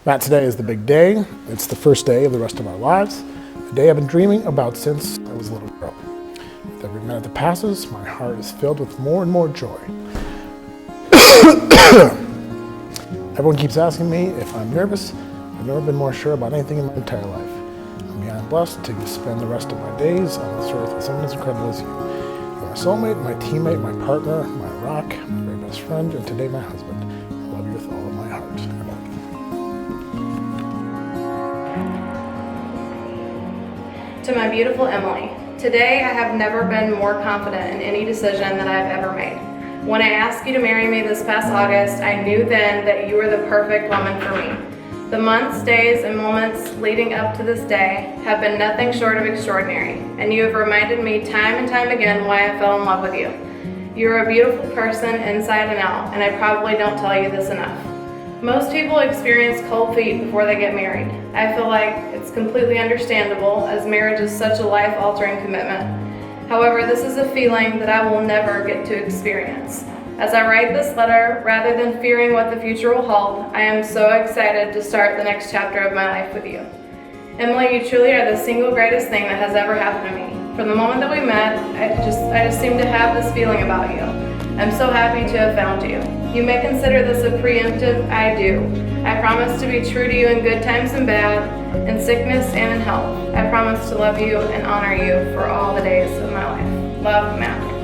Matt, today is the big day. It's the first day of the rest of our lives, the day I've been dreaming about since I was a little girl. With every minute that passes, my heart is filled with more and more joy. Everyone keeps asking me if I'm nervous. I've never been more sure about anything in my entire life. I'm beyond blessed to spend the rest of my days on this earth with someone as incredible as you. You're my soulmate, my teammate, my partner, my rock, my very best friend, and today my husband. I love you with all of my heart. I love you. To my beautiful Emily, today I have never been more confident in any decision that I've ever made. When I asked you to marry me this past August, I knew then that you were the perfect woman for me. The months, days, and moments leading up to this day have been nothing short of extraordinary, and you have reminded me time and time again why I fell in love with you. You're a beautiful person inside and out, and I probably don't tell you this enough. Most people experience cold feet before they get married. I feel like it's completely understandable, as marriage is such a life-altering commitment. However, this is a feeling that I will never get to experience. As I write this letter, rather than fearing what the future will hold, I am so excited to start the next chapter of my life with you. Emily, you truly are the single greatest thing that has ever happened to me. From the moment that we met, I just seem to have this feeling about you. I'm so happy to have found you. You may consider this a preemptive I do. I promise to be true to you in good times and bad, in sickness and in health. I promise to love you and honor you for all the days of my life. Love, Matt.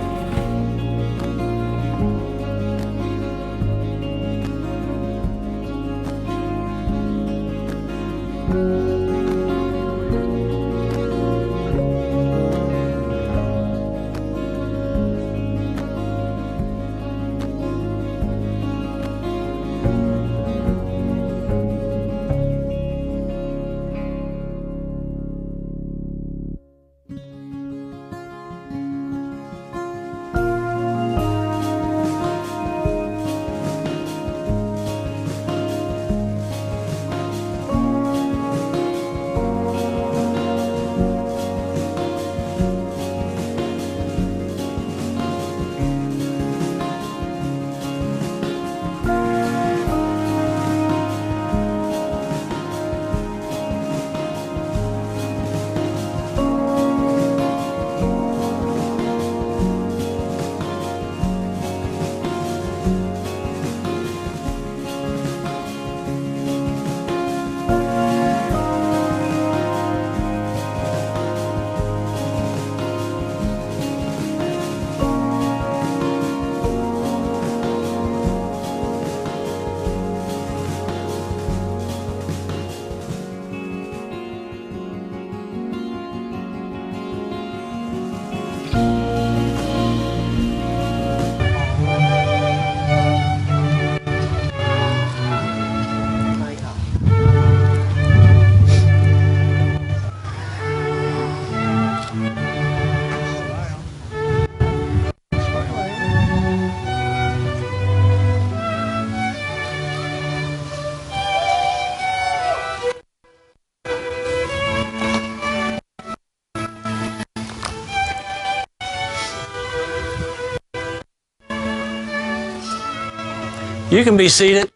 You can be seated.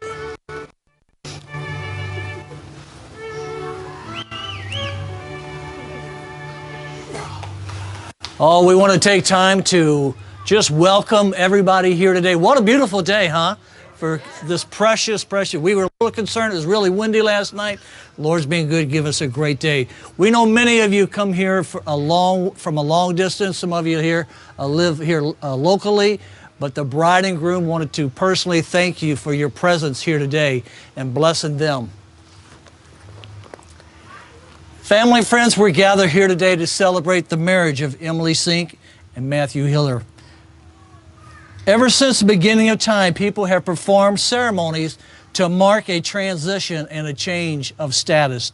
Oh, we want to take time to just welcome everybody here today. What a beautiful day, huh? For this precious. We were a little concerned. It was really windy last night. The Lord's been good, give us a great day. We know many of you come here from a long distance. Some of you here live here locally. But the bride and groom wanted to personally thank you for your presence here today and blessing them. Family and friends, we're gathered here today to celebrate the marriage of Emily Sink and Matthew Hiller. Ever since the beginning of time, people have performed ceremonies to mark a transition and a change of status.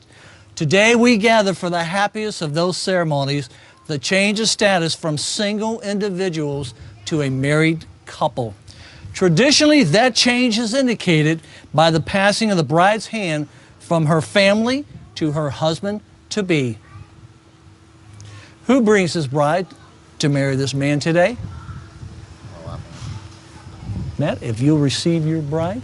Today we gather for the happiest of those ceremonies, the change of status from single individuals to a married couple. Traditionally, that change is indicated by the passing of the bride's hand from her family to her husband-to-be. Who brings his bride to marry this man today? Matt, if you'll receive your bride.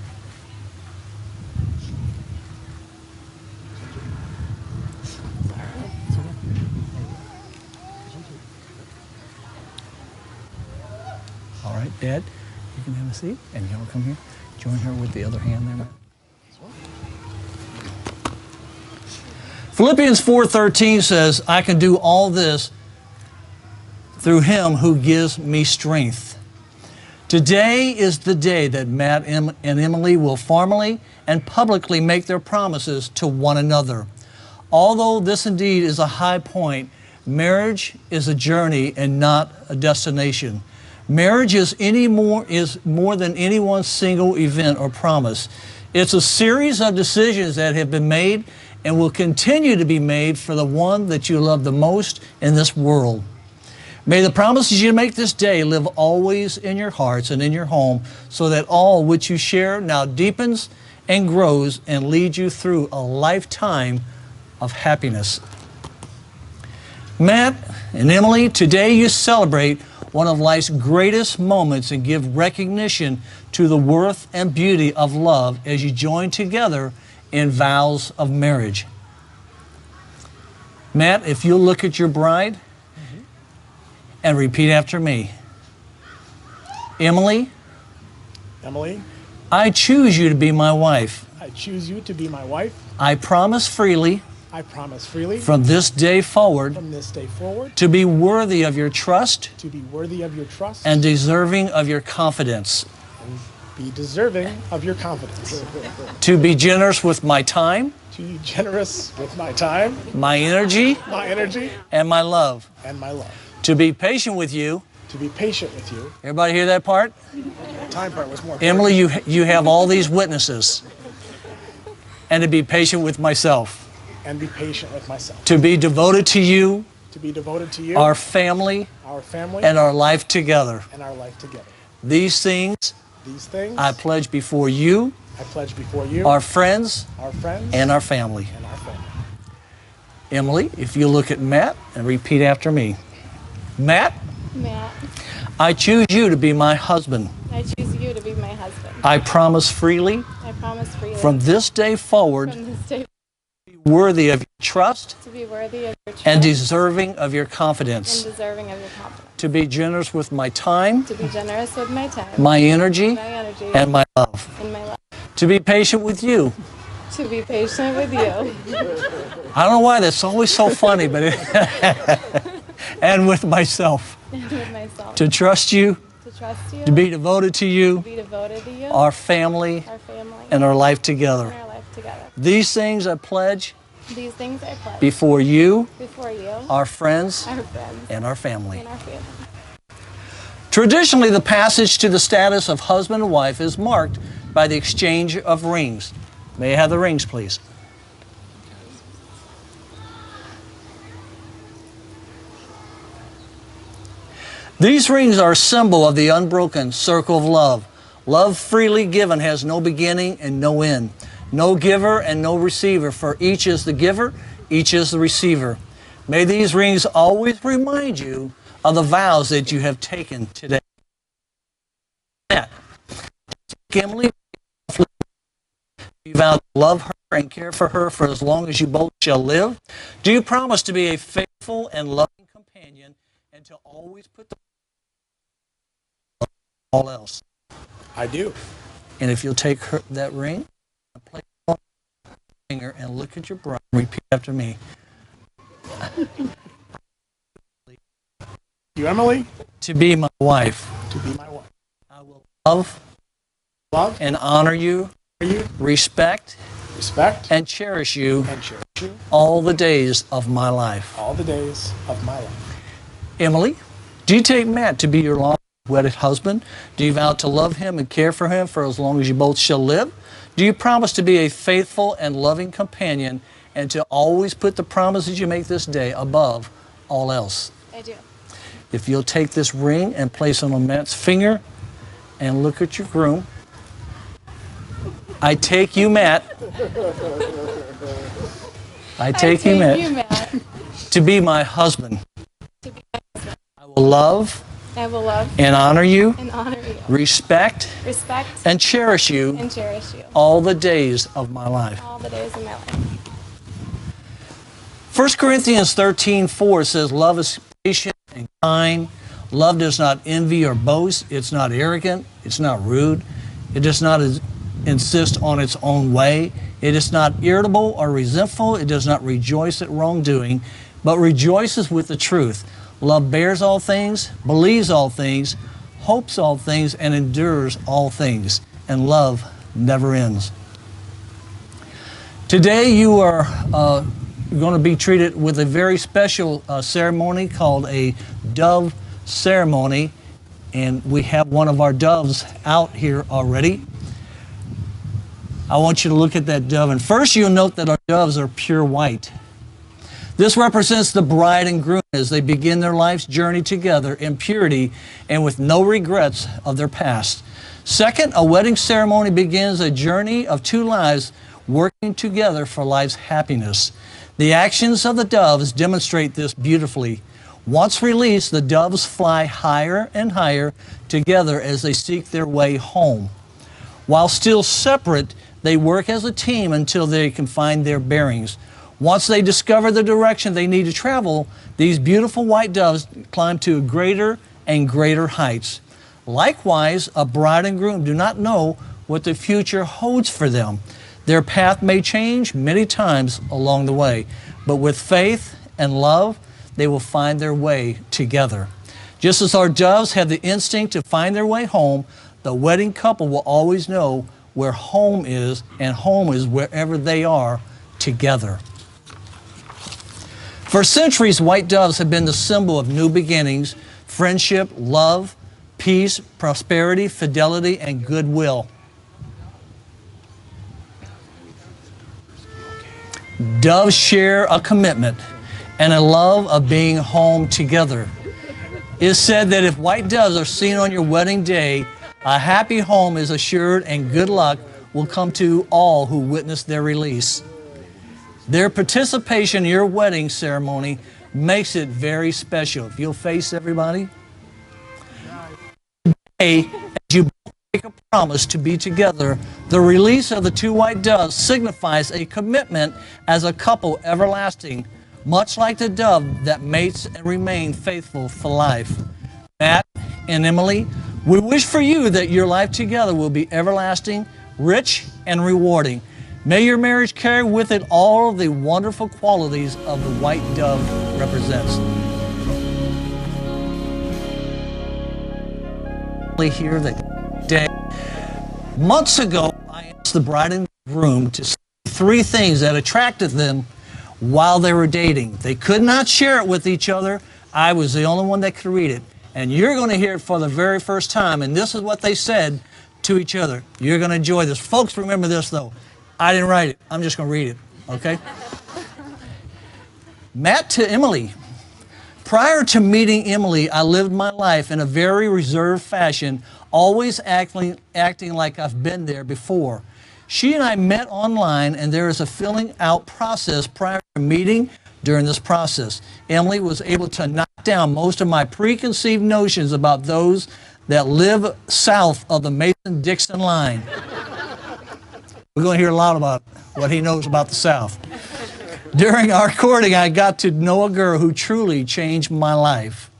Dad, you can have a seat, and y'all come here. Join her with the other hand there, Matt. Philippians 4:13 says, I can do all this through him who gives me strength. Today is the day that Matt and Emily will formally and publicly make their promises to one another. Although this indeed is a high point, marriage is a journey and not a destination. Marriage is more than any one single event or promise. It's a series of decisions that have been made and will continue to be made for the one that you love the most in this world. May the promises you make this day live always in your hearts and in your home, so that all which you share now deepens and grows and leads you through a lifetime of happiness. Matt and Emily, today you celebrate one of life's greatest moments and give recognition to the worth and beauty of love as you join together in vows of marriage. Matt, if you'll look at your bride and repeat after me. Emily, I choose you to be my wife. I choose you to be my wife. I promise freely I promise freely from this day forward from this day forward to be worthy of your trust to be worthy of your trust and deserving of your confidence, be deserving of your confidence, to be generous with my time, to be generous with my time, my energy, and my love, to be patient with you. to be patient with you. Everybody hear that part? The time part was more important. Emily, you have all these witnesses. And to be patient with myself. And be patient with myself. To be devoted to you, To be devoted to you, our family, our family, and our life together. and our life together. These things These things I pledge before you, I pledge before you, our friends, our friends, and our family. and our family. Emily, if you look at Matt and repeat after me. Matt, Matt, I choose you to be my husband. I choose you to be my husband. I promise freely I promise freely from this day forward from this day to be worthy of your trust to be worthy of your trust and deserving of your and confidence, deserving of your confidence, to be generous with my time, to be generous with my time, my energy, my energy, and my love, and my love, to be patient with you. to be patient with you, I don't know why that's always so funny, but and with myself, and with myself, to trust you, to trust you, to be devoted to you, be devoted to you, our family, our family, and our life and together. our life together. These things I pledge These things I pledge before you, before you, our friends, our friends, and our family. and our family. Traditionally, the passage to the status of husband and wife is marked by the exchange of rings. May I have the rings, please? These rings are a symbol of the unbroken circle of love. Love freely given has no beginning and no end. No giver and no receiver, for each is the giver, each is the receiver. May these rings always remind you of the vows that you have taken today. Emily, you vow to love her and care for her for as long as you both shall live. Do you promise to be a faithful and loving companion and to always put the all else? I do. And if you'll take that ring and place it on your finger and look at your bride, repeat after me. You, Emily, To be my wife, to be my wife. I will love Love and honor you, you, respect respect, and cherish you and cherish you all the days of my life. all the days of my life. Emily, do you take Matt to be your long wedded husband? Do you vow to love him and care for him for as long as you both shall live? Do you promise to be a faithful and loving companion and to always put the promises you make this day above all else? I do. If you'll take this ring and place it on Matt's finger and look at your groom, I take you, Matt. I take you, Matt, to be my husband. To be my husband. I will love I will love and honor you, and honor you, respect respect and cherish you and cherish you all the days of my life. all the days of my life. 1 Corinthians 13:4 says, love is patient and kind. Love does not envy or boast. It's not arrogant. It's not rude. It does not insist on its own way. It is not irritable or resentful. It does not rejoice at wrongdoing, but rejoices with the truth. Love bears all things, believes all things, hopes all things, and endures all things. And love never ends. Today you are going to be treated with a very special ceremony called a dove ceremony. And we have one of our doves out here already. I want you to look at that dove. And first you'll note that our doves are pure white. This represents the bride and groom as they begin their life's journey together in purity and with no regrets of their past. Second, a wedding ceremony begins a journey of two lives working together for life's happiness. The actions of the doves demonstrate this beautifully. Once released, the doves fly higher and higher together as they seek their way home. While still separate, they work as a team until they can find their bearings. Once they discover the direction they need to travel, these beautiful white doves climb to greater and greater heights. Likewise, a bride and groom do not know what the future holds for them. Their path may change many times along the way, but with faith and love, they will find their way together. Just as our doves have the instinct to find their way home, the wedding couple will always know where home is, and home is wherever they are together. For centuries, white doves have been the symbol of new beginnings, friendship, love, peace, prosperity, fidelity, and goodwill. Doves share a commitment and a love of being home together. It is said that if white doves are seen on your wedding day, a happy home is assured and good luck will come to all who witness their release. Their participation in your wedding ceremony makes it very special. If you'll face everybody. Today, as you both make a promise to be together, the release of the two white doves signifies a commitment as a couple everlasting, much like the dove that mates and remain faithful for life. Matt and Emily, we wish for you that your life together will be everlasting, rich, and rewarding. May your marriage carry with it all of the wonderful qualities of the white dove represents. Here that day. Months ago, I asked the bride and groom to say 3 things that attracted them while they were dating. They could not share it with each other. I was the only one that could read it. And you're going to hear it for the very first time. And this is what they said to each other. You're going to enjoy this. Folks, remember this, though. I didn't write it. I'm just going to read it, okay? Matt to Emily. Prior to meeting Emily, I lived my life in a very reserved fashion, always acting like I've been there before. She and I met online, and there is a filling out process prior to meeting. During this process, Emily was able to knock down most of my preconceived notions about those that live south of the Mason-Dixon line. We're going to hear a lot about what he knows about the South. During our courting, I got to know a girl who truly changed my life.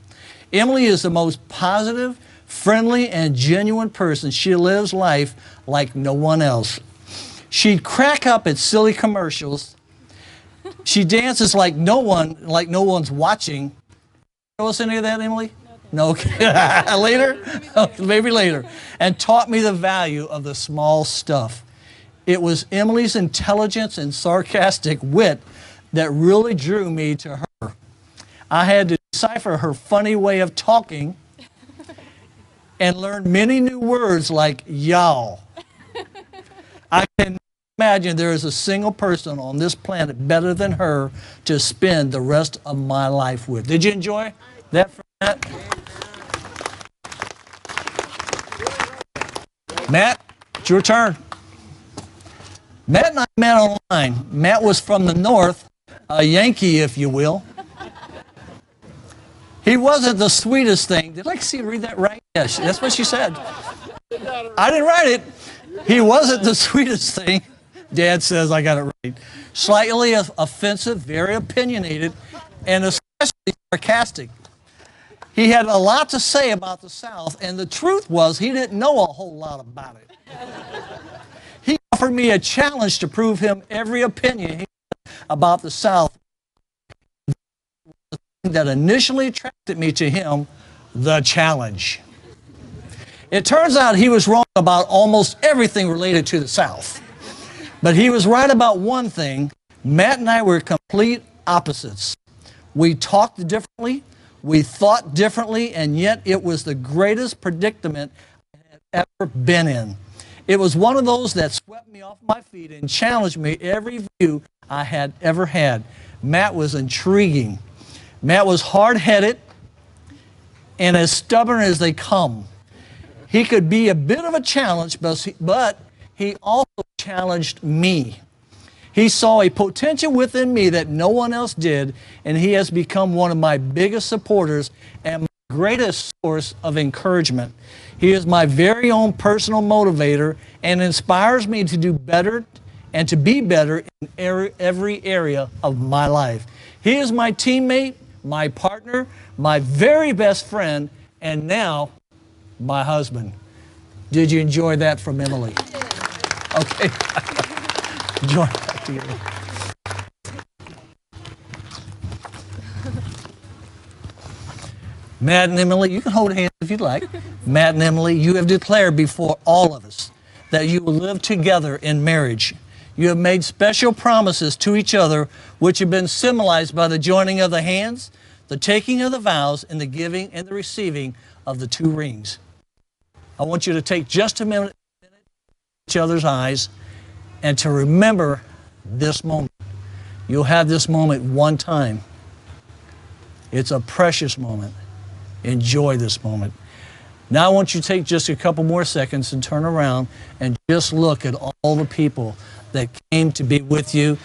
Emily is the most positive, friendly, and genuine person. She lives life like no one else. She'd crack up at silly commercials. She dances like no one's watching. Show us any of that, Emily? No. Later? Maybe later. And taught me the value of the small stuff. It was Emily's intelligence and sarcastic wit that really drew me to her. I had to decipher her funny way of talking and learn many new words like y'all. I can imagine there is a single person on this planet better than her to spend the rest of my life with. Did you enjoy that from Matt? Matt, it's your turn. Matt and I met online. Matt was from the north, a Yankee, if you will. He wasn't the sweetest thing. Did I see you read that right? Yes, that's what she said. I didn't write it. He wasn't the sweetest thing. Dad says I got it right. Slightly offensive, very opinionated, and especially sarcastic. He had a lot to say about the South, and the truth was he didn't know a whole lot about it. He offered me a challenge to prove him every opinion he had about the South that initially attracted me to him, the challenge. It turns out he was wrong about almost everything related to the South. But he was right about one thing. Matt and I were complete opposites. We talked differently, we thought differently, and yet it was the greatest predicament I had ever been in. It was one of those that swept me off my feet and challenged me every view I had ever had. Matt was intriguing. Matt was hard-headed and as stubborn as they come. He could be a bit of a challenge, but he also challenged me. He saw a potential within me that no one else did, and he has become one of my biggest supporters and my greatest source of encouragement. He is my very own personal motivator and inspires me to do better and to be better in every area of my life. He is my teammate, my partner, my very best friend, and now my husband. Did you enjoy that from Emily? Okay. Enjoy that together. Matt and Emily, you can hold hands if you'd like. Matt and Emily, you have declared before all of us that you will live together in marriage. You have made special promises to each other, which have been symbolized by the joining of the hands, the taking of the vows, and the giving and the receiving of the 2 rings. I want you to take just a minute in each other's eyes and to remember this moment. You'll have this moment one time. It's a precious moment. Enjoy this moment. Now I want you to take just a couple more seconds and turn around and just look at all the people that came to be with you.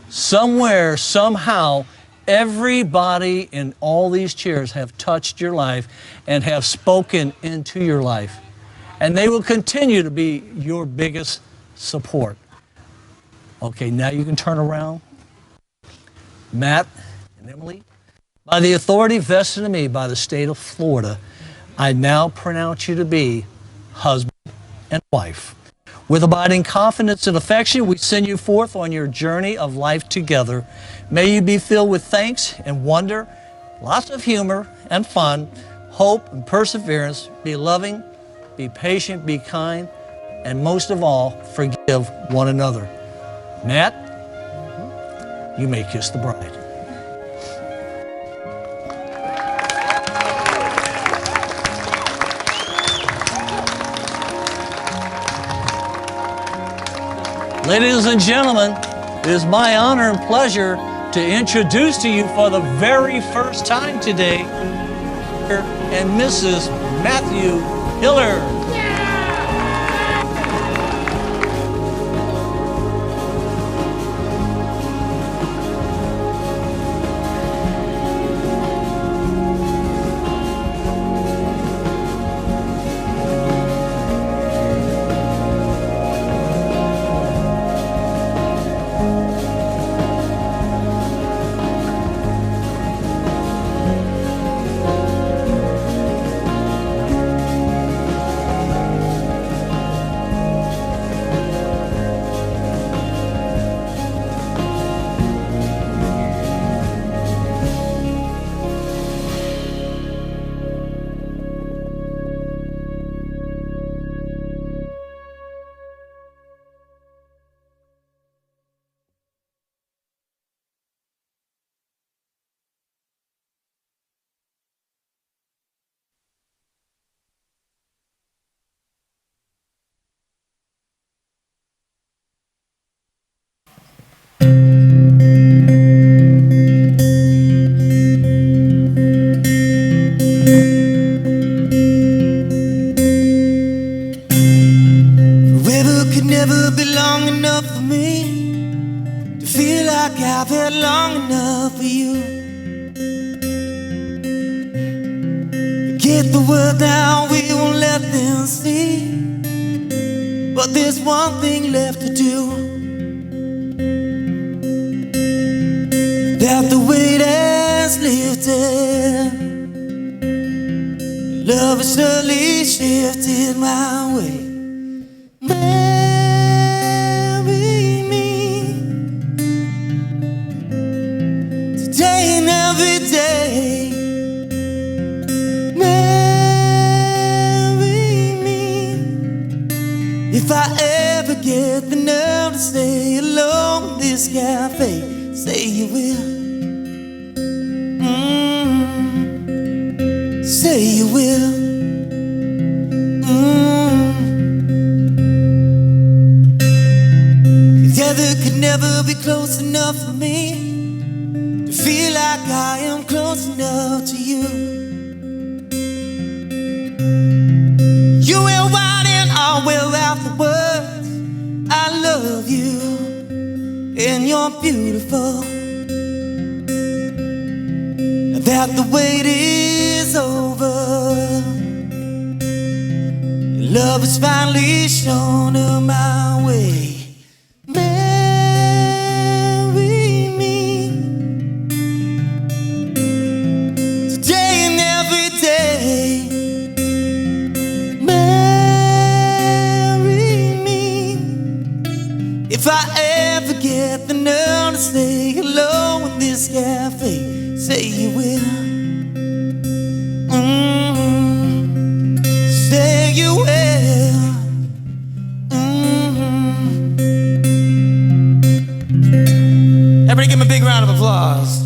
Somewhere, somehow, everybody in all these chairs have touched your life and have spoken into your life. And they will continue to be your biggest support. Okay, now you can turn around. Matt and Emily, by the authority vested in me by the state of Florida, I now pronounce you to be husband and wife. With abiding confidence and affection, we send you forth on your journey of life together. May you be filled with thanks and wonder, lots of humor and fun, hope and perseverance. Be loving, be patient, be kind, and most of all, forgive one another. Matt, you may kiss the bride. Ladies and gentlemen, it is my honor and pleasure to introduce to you for the very first time today, Mr. and Mrs. Matthew Hiller. I've had long enough for you. Get the word down, we won't let them see. But there's one thing left to do, that the weight has lifted. love has slowly shifted my way. Marry me today and every day. Marry me if I ever get the nerve to stay alone in this cafe. Say you will. Say you will. Together could never be close enough for me to feel like I am close enough to you. You will write and I will write the words I love you, and you're beautiful. That the wait is over. Love is finally shown on my way. Marry me today and every day. Marry me if I ever get the nerve to stay alone in this cafe. Say you will. Say you will. Everybody give him a big round of applause.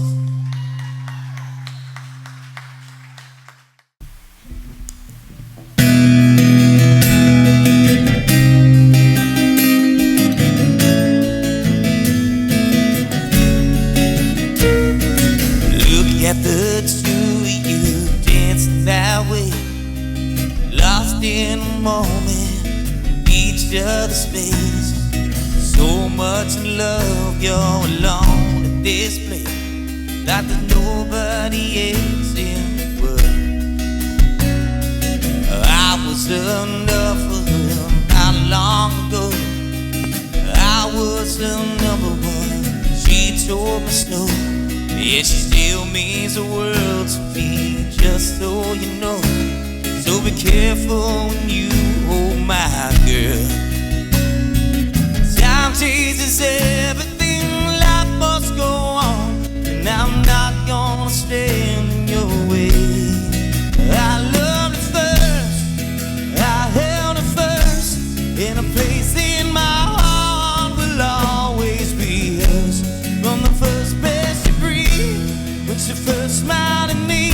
At the two of you dancing that way, lost in a moment, each other's space. So much in love, you're alone at this place, like there's nobody else in the world. I was enough for her not long ago. I was the number one, she told me so. Yeah, she still means the world to me, just so you know. So be careful when you hold my girl. Time chases everything, life must go on, and I'm not gonna stand in your way. I loved her first, I held her first, and a place in my heart will always be hers. From the first breath when she first smiled at me,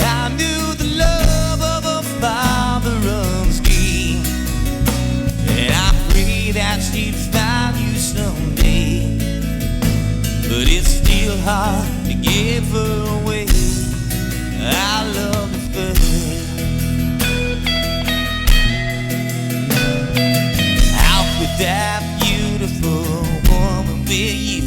I knew the love of a father runs deep. And I pray that she'd find you someday, but it's still hard to give her away. I love her first. How could that beautiful woman be you?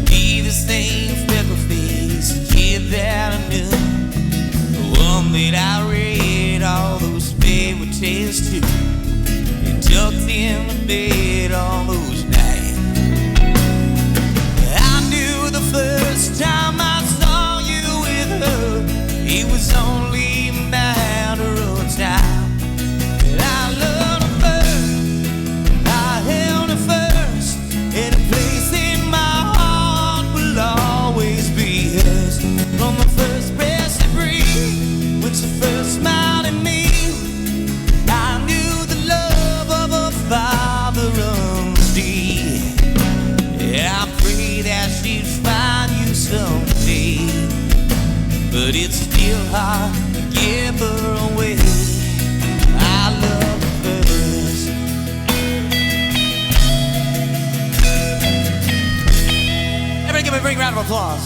Be the same freckle face kid that I knew, the one that I read all those fairy tales to, and tucked in the bed all those nights. I knew the first time I saw you with her, it was only a matter of time. And I loved her first, I held her first, and a place in my heart will always be hers. From the first breath she breathed, when she first smiled at me, I knew the love of a father runs deep. Yeah, I pray that she'd find you someday, but it's still hard to give her away. I love her first. Everybody give me a big round of applause.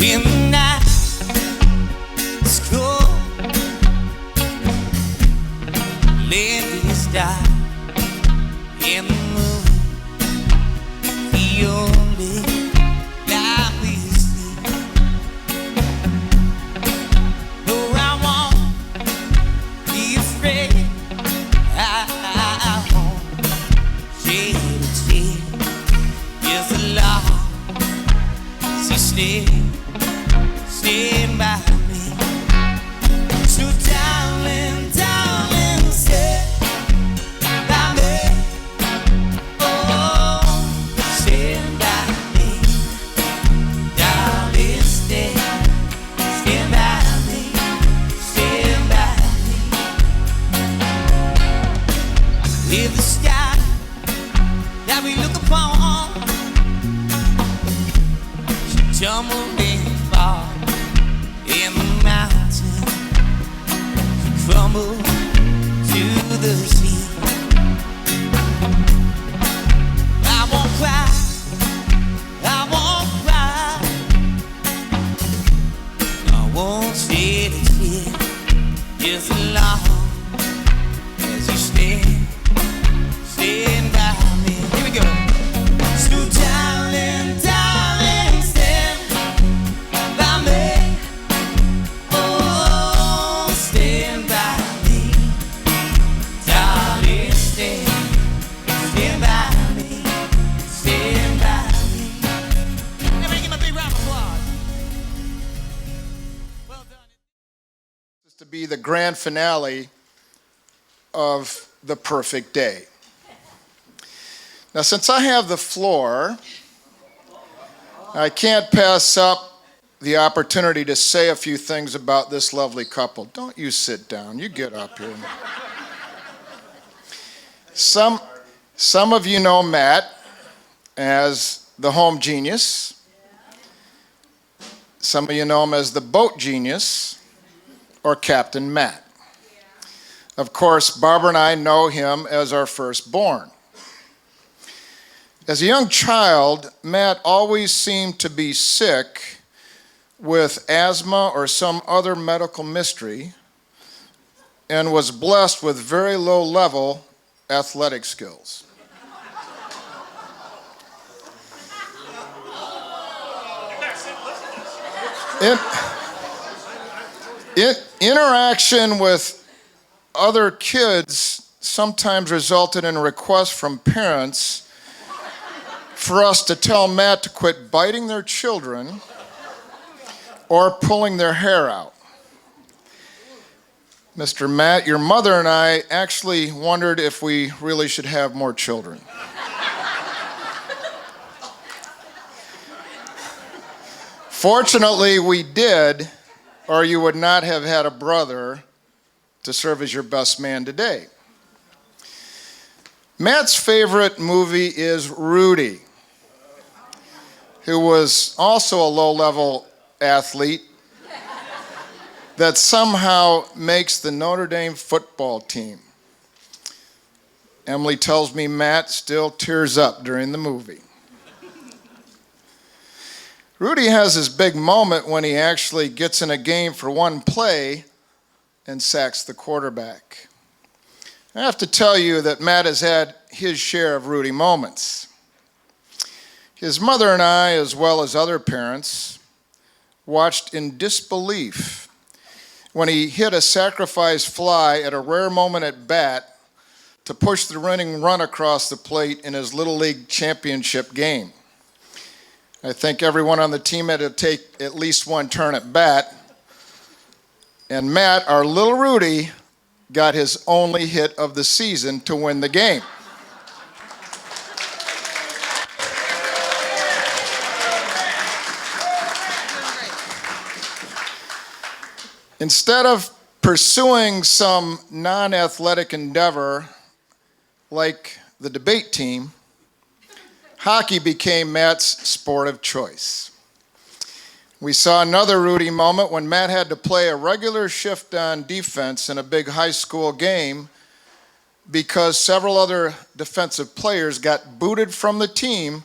In the night, it's cold. Let me stop in the moon. tumble to the sea. I won't cry, I won't cry, I won't shed a tear, just as long as you stand by me. Here we go. So darling, darling, stand by me. Oh, stand by me. Darling, stand by me. Stand by me. Everybody give me a big round of applause. Well done. This is to be the grand finale of The Perfect Day. Now, since I have the floor, I can't pass up the opportunity to say a few things about this lovely couple. Don't you sit down, you get up here. Some of you know Matt as the home genius. Some of you know him as the boat genius or Captain Matt. Of course, Barbara and I know him as our firstborn. As a young child, Matt always seemed to be sick with asthma or some other medical mystery and was blessed with very low-level athletic skills. Interaction with other kids sometimes resulted in requests from parents for us to tell Matt to quit biting their children or pulling their hair out. Mr. Matt, your mother and I actually wondered if we really should have more children. Fortunately, we did, or you would not have had a brother to serve as your best man today. Matt's favorite movie is Rudy, who was also a low-level athlete that somehow makes the Notre Dame football team. Emily tells me Matt still tears up during the movie. Rudy has his big moment when he actually gets in a game for one play and sacks the quarterback. I have to tell you that Matt has had his share of Rudy moments. His mother and I, as well as other parents, watched in disbelief when he hit a sacrifice fly at a rare moment at bat to push the winning run across the plate in his Little League championship game. I think everyone on the team had to take at least one turn at bat, and Matt, our little Rudy, got his only hit of the season to win the game. Instead of pursuing some non-athletic endeavor like the debate team, hockey became Matt's sport of choice. We saw another Rudy moment when Matt had to play a regular shift on defense in a big high school game because several other defensive players got booted from the team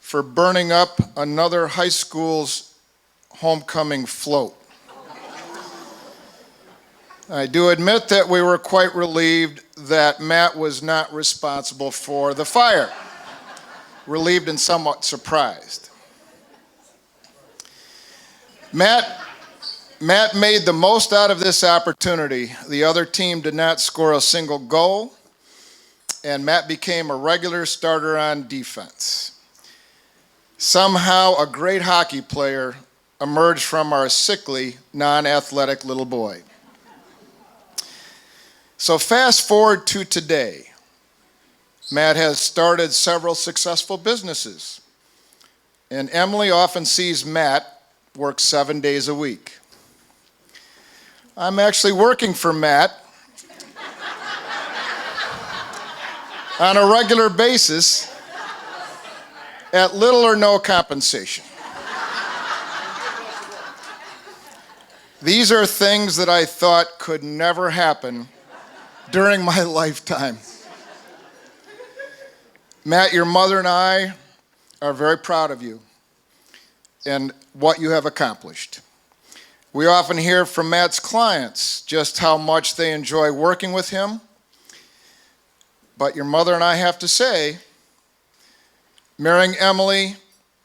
for burning up another high school's homecoming float. I do admit that we were quite relieved that Matt was not responsible for the fire. Relieved and somewhat surprised. Matt made the most out of this opportunity. The other team did not score a single goal, and Matt became a regular starter on defense. Somehow, a great hockey player emerged from our sickly, non-athletic little boy. So fast forward to today. Matt has started several successful businesses, and Emily often sees Matt work 7 days a week. I'm actually working for Matt on a regular basis at little or no compensation. These are things that I thought could never happen during my lifetime. Matt, your mother and I are very proud of you and what you have accomplished. We often hear from Matt's clients just how much they enjoy working with him. But your mother and I have to say, marrying Emily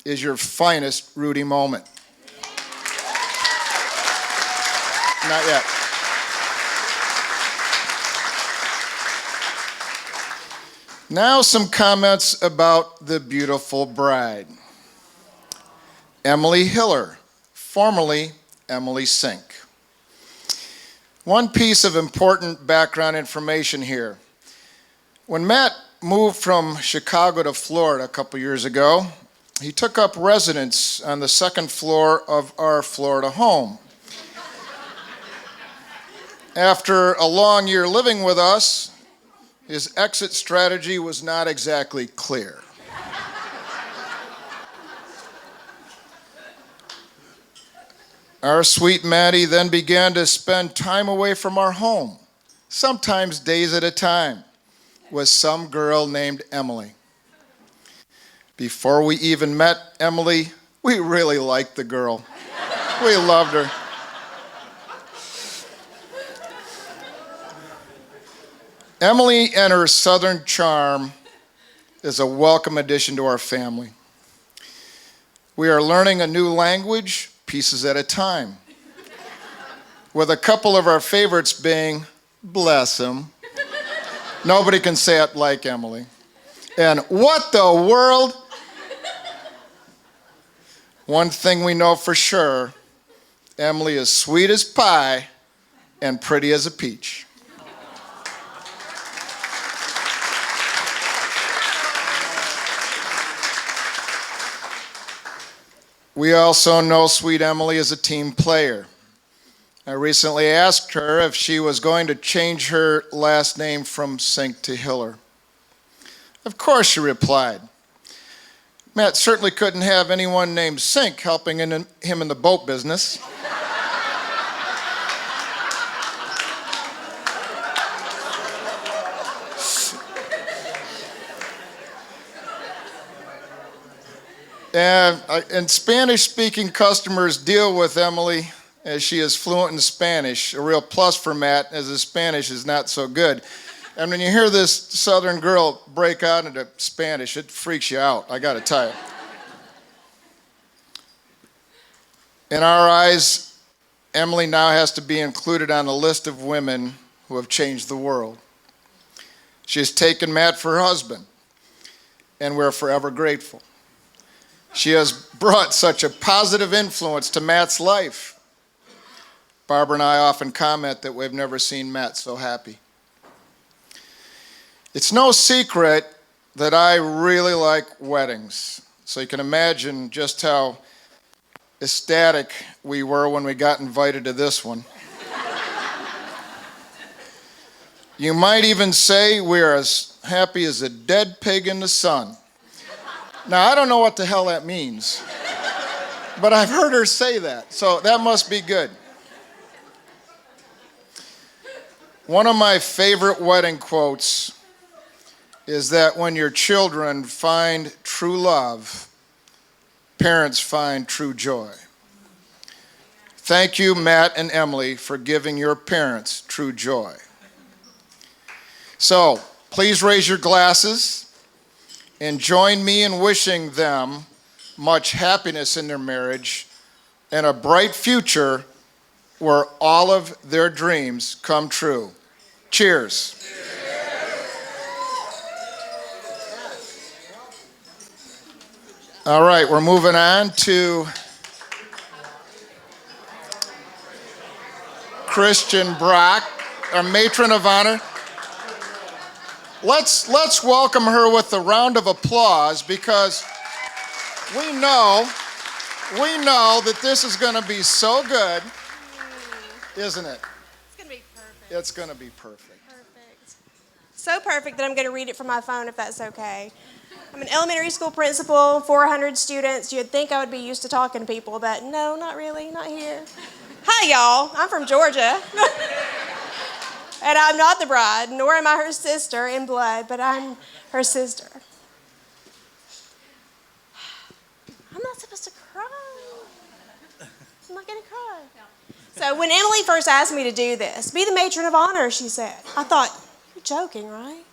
is your finest Rudy moment. Not yet. Now some comments about the beautiful bride. Emily Hiller, formerly Emily Sink. One piece of important background information here. When Matt moved from Chicago to Florida a couple years ago, he took up residence on the second floor of our Florida home. After a long year living with us, his exit strategy was not exactly clear. Our sweet Maddie then began to spend time away from our home, sometimes days at a time, with some girl named Emily. Before we even met Emily, we really liked the girl. We loved her. Emily and her Southern charm is a welcome addition to our family. We are learning a new language, pieces at a time, with a couple of our favorites being, bless him. Nobody can say it like Emily. And what the world? One thing we know for sure, Emily is sweet as pie and pretty as a peach. We also know sweet Emily is a team player. I recently asked her if she was going to change her last name from Sink to Hiller. Of course, she replied. Matt certainly couldn't have anyone named Sink helping him in the boat business. And Spanish-speaking customers deal with Emily as she is fluent in Spanish, a real plus for Matt as his Spanish is not so good. And when you hear this Southern girl break out into Spanish, it freaks you out, I gotta tell you. In our eyes, Emily now has to be included on a list of women who have changed the world. She has taken Matt for her husband, and we're forever grateful. She has brought such a positive influence to Matt's life. Barbara and I often comment that we've never seen Matt so happy. It's no secret that I really like weddings, so you can imagine just how ecstatic we were when we got invited to this one. You might even say we're as happy as a dead pig in the sun. Now, I don't know what the hell that means, but I've heard her say that, so that must be good. One of my favorite wedding quotes is that when your children find true love, parents find true joy. Thank you, Matt and Emily, for giving your parents true joy. So, please raise your glasses and join me in wishing them much happiness in their marriage and a bright future where all of their dreams come true. Cheers. All right, we're moving on to Christian Brock, our matron of honor. Let's welcome her with a round of applause because we know that this is going to be so good, isn't it? It's going to be perfect. It's going to be perfect. Perfect. So perfect that I'm going to read it from my phone if that's okay. I'm an elementary school principal, 400 students. You'd think I would be used to talking to people, but no, not really, not here. Hi, y'all. I'm from Georgia. And I'm not the bride, nor am I her sister in blood, but I'm her sister. I'm not supposed to cry. I'm not going to cry. So when Emily first asked me to do this, be the matron of honor, she said, I thought, you're joking, right?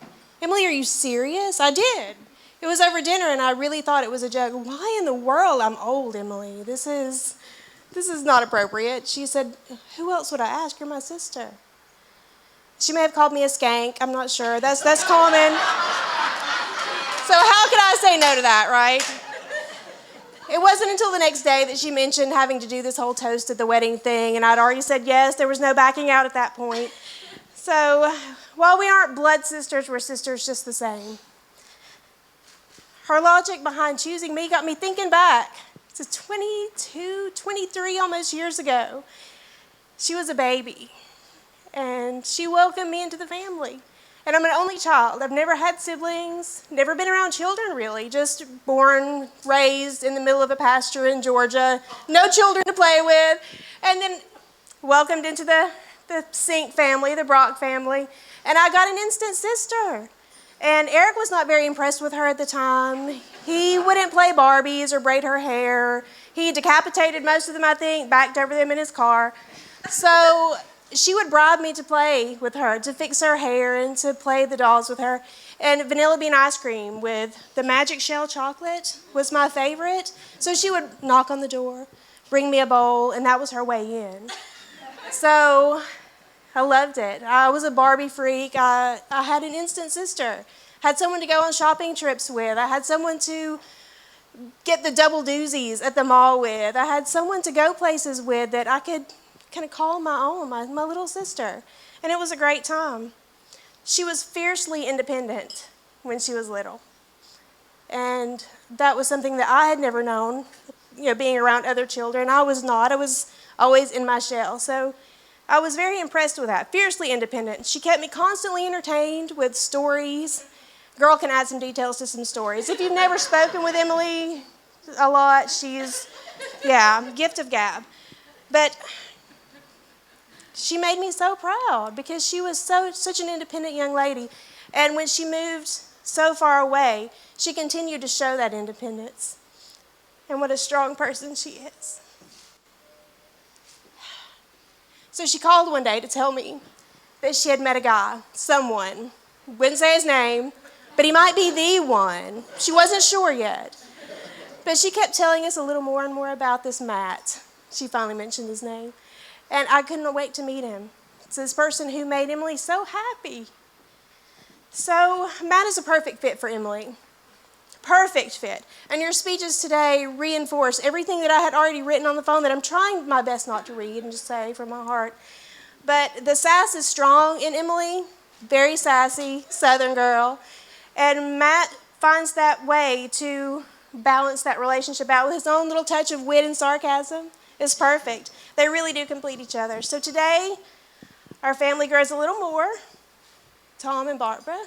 Emily, are you serious? I did. It was over dinner, and I really thought it was a joke. Why in the world? I'm old, Emily. This is not appropriate. She said, who else would I ask? You're my sister. She may have called me a skank. I'm not sure. That's common. So how could I say no to that, right? It wasn't until the next day that she mentioned having to do this whole toast at the wedding thing, and I'd already said yes. There was no backing out at that point. So while we aren't blood sisters, we're sisters just the same. Her logic behind choosing me got me thinking back to 22, 23 almost years ago. She was a baby, and she welcomed me into the family. And I'm an only child. I've never had siblings, never been around children really, just born, raised in the middle of a pasture in Georgia, no children to play with, and then welcomed into the Sink family, the Brock family, and I got an instant sister. And Eric was not very impressed with her at the time. He wouldn't play Barbies or braid her hair. He decapitated most of them, I think, backed over them in his car. So she would bribe me to play with her, to fix her hair and to play the dolls with her. And vanilla bean ice cream with the magic shell chocolate was my favorite. So she would knock on the door, bring me a bowl, and that was her way in. So I loved it. I was a Barbie freak. I had an instant sister. Had someone to go on shopping trips with. I had someone to get the double doozies at the mall with. I had someone to go places with that I could kind of call my own, my little sister. And it was a great time. She was fiercely independent when she was little. And that was something that I had never known, being around other children. I was not. I was always in my shell. So I was very impressed with that. Fiercely independent. She kept me constantly entertained with stories. Girl can add some details to some stories. If you've never spoken with Emily a lot, she's, gift of gab. But she made me so proud because she was such an independent young lady. And when she moved so far away, she continued to show that independence. And what a strong person she is. So she called one day to tell me that she had met a guy, someone, wouldn't say his name, but he might be the one. She wasn't sure yet. But she kept telling us a little more and more about this Matt. She finally mentioned his name. And I couldn't wait to meet him. It's this person who made Emily so happy. So Matt is a perfect fit for Emily. Perfect fit. And your speeches today reinforce everything that I had already written on the phone that I'm trying my best not to read and just say from my heart. But the sass is strong in Emily, very sassy, Southern girl. And Matt finds that way to balance that relationship out with his own little touch of wit and sarcasm. It's perfect. They really do complete each other. So today, our family grows a little more. Tom and Barbara,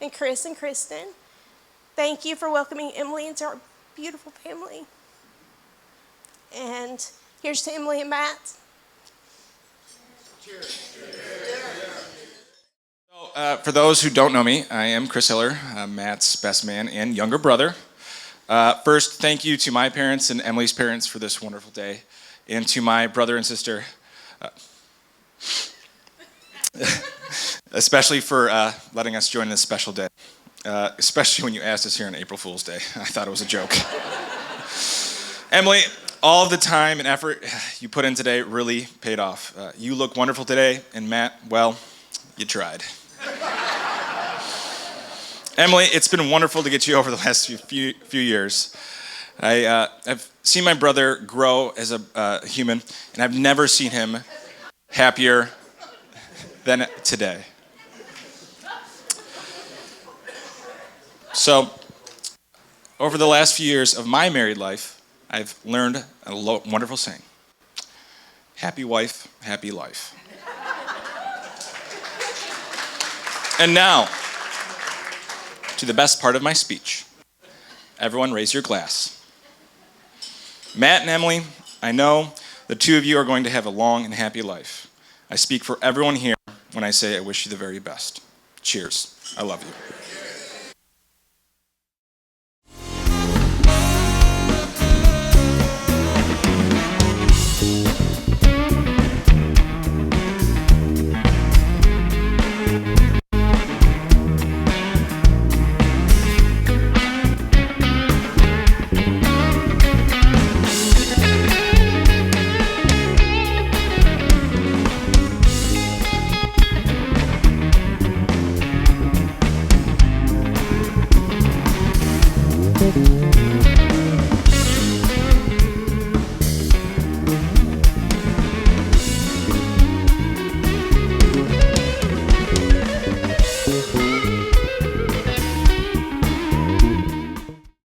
and Chris and Kristen. Thank you for welcoming Emily into our beautiful family. And here's to Emily and Matt. Cheers. So, for those who don't know me, I am Chris Hiller, Matt's best man and younger brother. First, thank you to my parents and Emily's parents for this wonderful day, and to my brother and sister, especially for letting us join this special day. Especially when you asked us here on April Fool's Day. I thought it was a joke. Emily, all of the time and effort you put in today really paid off. You look wonderful today, and Matt, well, you tried. Emily, it's been wonderful to get you over the last few years. I've seen my brother grow as a human, and I've never seen him happier than today. So, over the last few years of my married life, I've learned a wonderful saying. Happy wife, happy life. And now, to the best part of my speech. Everyone raise your glass. Matt and Emily, I know The two of you are going to have a long and happy life. I speak for everyone here when I say I wish you the very best. Cheers. I love you.